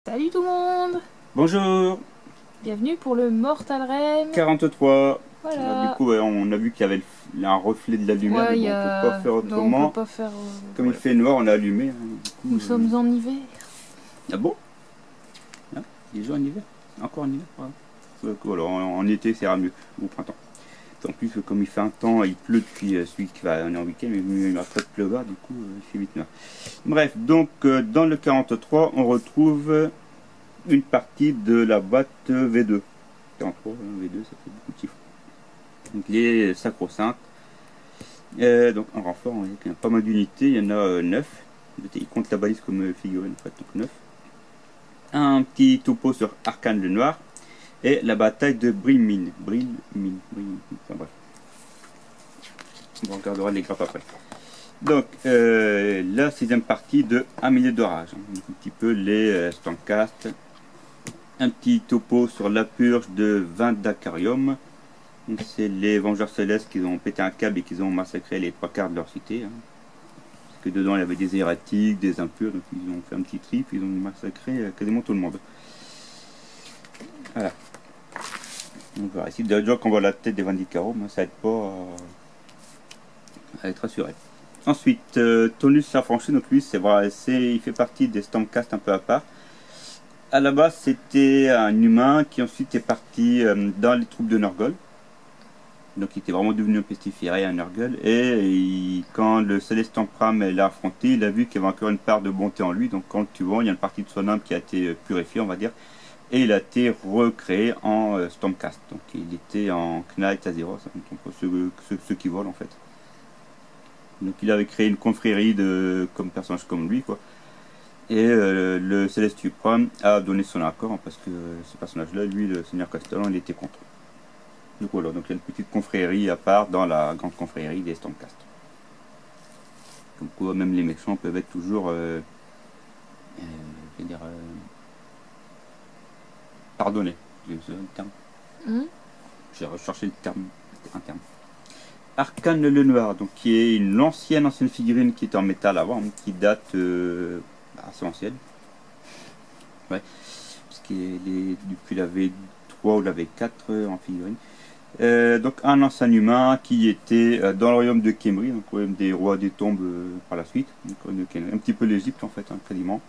Salut tout le monde! Bonjour, Bienvenue pour le Mortal Rem. 43. Du Voilà. coup, ouais, on a vu qu'il y avait un reflet de la lumière, Ouais, mais il y bon, on peut pas a... faire Non, on peut autrement. pas faire... Comme il voilà. fait noir, on a allumé, hein, du coup, Nous sommes en hiver. Ah bon? Ah, déjà en hiver? Encore en hiver? Ouais. Voilà, en été, c'est mieux, ou au printemps. En plus, comme il fait un temps, il pleut depuis celui qui va aller en week-end, mais il arrête pas de pleuvoir, du coup, il fait vite noir. Bref, donc, dans le 43, on retrouve une partie de la boîte V2. 43, V2, ça fait beaucoup de chiffres. Donc les sacro-saintes. Donc en renfort, on voit qu'il y a pas mal d'unités, il y en a 9. Il compte la balise comme figurine en fait, donc 9. Un petit topo sur Arcane le Noir. Et la bataille de Brilmine. Enfin bref. On regardera les grappes après. Donc la sixième partie de Un milieu d'orage. Donc, un petit peu les Stormcast. Un petit topo sur la purge de Vindacarium. C'est les Vengeurs Célestes qui ont pété un câble et qui ont massacré les trois quarts de leur cité. Hein. Parce que dedans il y avait des hérétiques, des impurs, donc ils ont fait un petit trip, ils ont massacré quasiment tout le monde. Voilà. Donc voilà, ici déjà qu'on voit la tête des Vindicarum, ça aide pas à être rassuré. Ensuite, Tonus s'affranchit, donc lui c'est vrai, il fait partie des Stormcast un peu à part. À la base c'était un humain qui ensuite est parti dans les troupes de Nurgle. Donc il était vraiment devenu un pestiféré, un Nurgle. Et quand le Céleste Pram l'a affronté, il a vu qu'il y avait encore une part de bonté en lui. Donc quand tu vois, il y a une partie de son âme qui a été purifiée, on va dire. Et il a été recréé en Stormcast. Donc il était en Knight Azeroth, donc ceux qui volent en fait. Donc il avait créé une confrérie comme personnage comme lui, quoi. Et le Céleste Suprême a donné son accord, hein, parce que ce personnage-là, lui, le Seigneur Castellan, il était contre. Donc voilà, donc il y a une petite confrérie à part dans la grande confrérie des Stormcast. Comme quoi même les méchants peuvent être toujours je veux dire, pardonnés. C'est un terme. J'ai recherché le terme, un terme. Arcane le Noir, donc qui est une ancienne figurine qui était en métal avant, qui date assez ancienne. Ouais. Parce qu'il est depuis la V3 ou la V4 en figurine. Donc un ancien humain qui était dans le royaume de Khemri, donc le royaume des rois des tombes par la suite, donc, un petit peu l'Égypte en fait, hein, quasiment,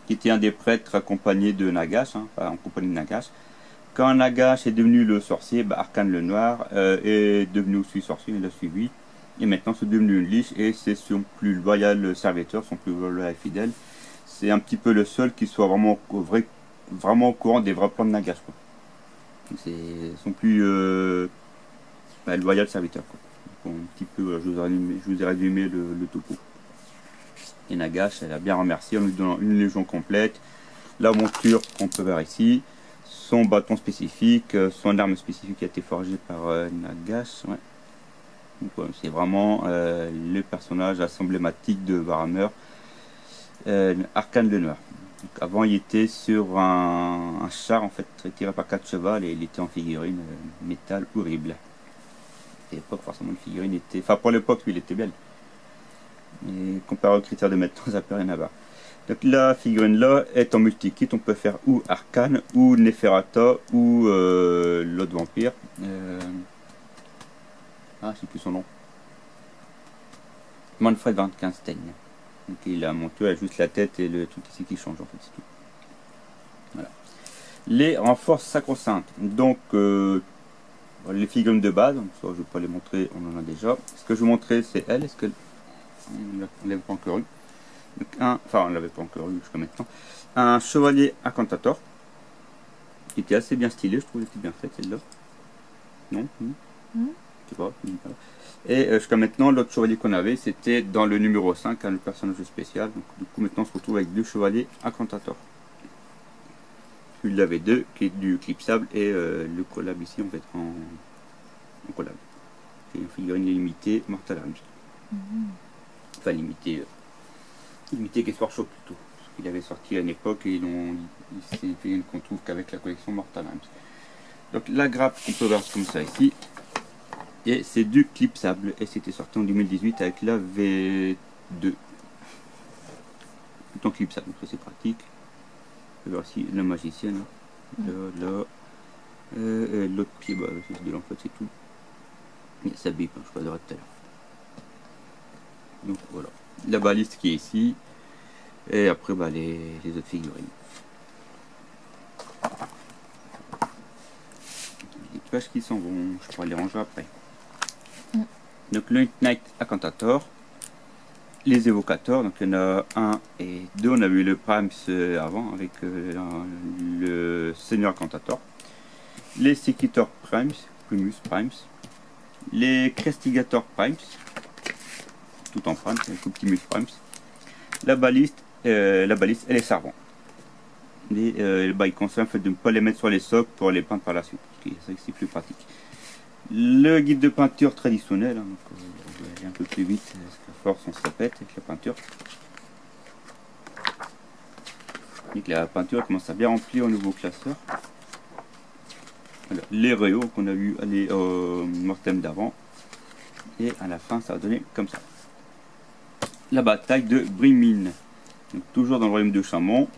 qui était un des prêtres accompagné de Nagash, hein, enfin en compagnie de Nagash. Quand Nagash est devenu le sorcier, Arcane le Noir est devenu aussi sorcier, il l'a suivi, et maintenant c'est devenu une liche, et c'est son plus loyal serviteur, son plus loyal fidèle. C'est un petit peu le seul qui soit vraiment au courant des vrais plans de Nagash, quoi. C'est son plus loyal serviteur, quoi. Donc, un petit peu, je vous ai résumé le topo. Et Nagash, elle a bien remercié en lui donnant une légion complète, la monture qu'on peut voir ici, son bâton spécifique, son arme spécifique qui a été forgée par Nagash. Ouais. C'est vraiment le personnage assez emblématique de Warhammer, Arcane le Noir. Donc, avant, il était sur un char en fait tiré par 4 chevals et il était en figurine métal horrible. À l'époque, forcément, une figurine était. Enfin, pour l'époque, il était belle. Mais comparé aux critères de maintenant, ça peut rien avoir. Donc, la figurine là est en multi-kit. On peut faire ou Arcane, ou Neferata, ou l'autre vampire. Ah, je sais plus son nom. Manfred Van Kanstein. Donc, il a monté juste la tête et le truc ici qui change en fait, c'est tout. Voilà. Les renforts sacro-saintes. Donc, les figurines de base, donc ça, je ne vais pas les montrer, on en a déjà. Ce que je vais vous montrer, c'est elle. Est-ce que on ne l'avait pas encore eu? Donc, enfin, on ne l'avait pas encore eu jusqu'à maintenant. Un chevalier incantator, qui était assez bien stylé, je trouve, qu'il était bien fait, celle-là. Non, je sais pas. Et jusqu'à maintenant, l'autre chevalier qu'on avait, c'était dans le numéro 5, hein, le personnage spécial. Donc, du coup, maintenant, on se retrouve avec deux chevaliers incantator. Il y avait deux, qui est du clipsable et le collab ici, en fait, en collab. C'est une figurine limitée Mortal Arms. Enfin, limitée Guess Workshop plutôt. Parce qu'il avait sorti à une époque et c'est une figurine qu'on trouve qu'avec la collection Mortal Arms. Donc, la grappe, on peut voir comme ça ici. Et c'est du clipsable et c'était sorti en 2018 avec la V2. Tout en clipsable, donc c'est pratique. Voici le magicien. Là, là. L'autre pied, bah, c'est de l'enfant, c'est tout. Et ça bip, hein, je parlerai tout à l'heure. Donc voilà. La baliste qui est ici. Et après, bah, les autres figurines. Les pages qui s'en vont, je pourrais les ranger après. Donc le Night Incantator. Les évocateurs, donc il y en a 1 et 2. On a vu le Primes avant avec le Seigneur Incantator. Les Sequitor Primes, Primus Primes. Les Crestigator Primes, tout en Primes, avec Optimus Primes. La baliste et les servants. Il conseille en fait de ne pas les mettre sur les socles pour les peindre par la suite, c'est plus pratique. Le guide de peinture traditionnel, hein, donc, on va aller un peu plus vite, parce qu'à force on se répète avec la peinture. Et que la peinture commence à bien remplir au nouveau classeur. Voilà, les rayons qu'on a vu aller au mortem d'avant. Et à la fin ça va donner comme ça. La bataille de Brimine. Donc toujours dans le royaume de Chamon.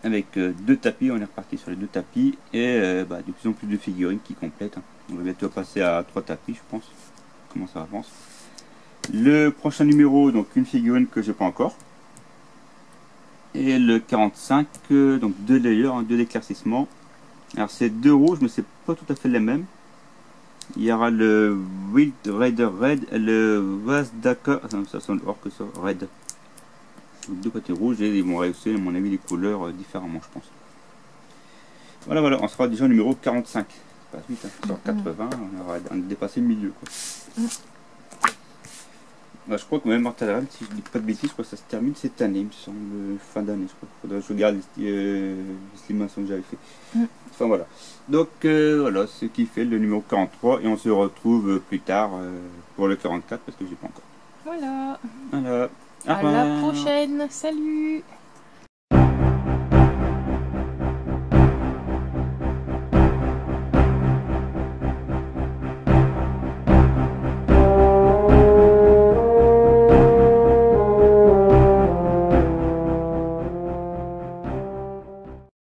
Avec 2 tapis, on est reparti sur les 2 tapis. Et de plus en plus de figurines qui complètent. Hein. On va bientôt passer à 3 tapis je pense. Comment ça avance. Le prochain numéro, donc une figurine que j'ai pas encore. Et le 45, donc 2 layers, hein, 2 éclaircissements. Alors c'est 2 rouges mais c'est pas tout à fait les mêmes. Il y aura le Wild Raider Red et le Vazdaka, ça sonne hors que ça, Red. Donc 2 côtés rouges et ils vont réussir à mon avis les couleurs différemment je pense. Voilà, on sera déjà au numéro 45. C'est pas vite, hein. Sur 80, on a dépassé le milieu quoi. Je crois que même Mortal Realm, si je dis pas de bêtises, je crois que ça se termine cette année, il me semble, fin d'année je crois. Faudrait que je regarde l'estimation que j'avais fait. Enfin voilà. Donc voilà ce qui fait le numéro 43 et on se retrouve plus tard pour le 44 parce que j'ai pas encore. Voilà. Voilà. À la prochaine. Salut.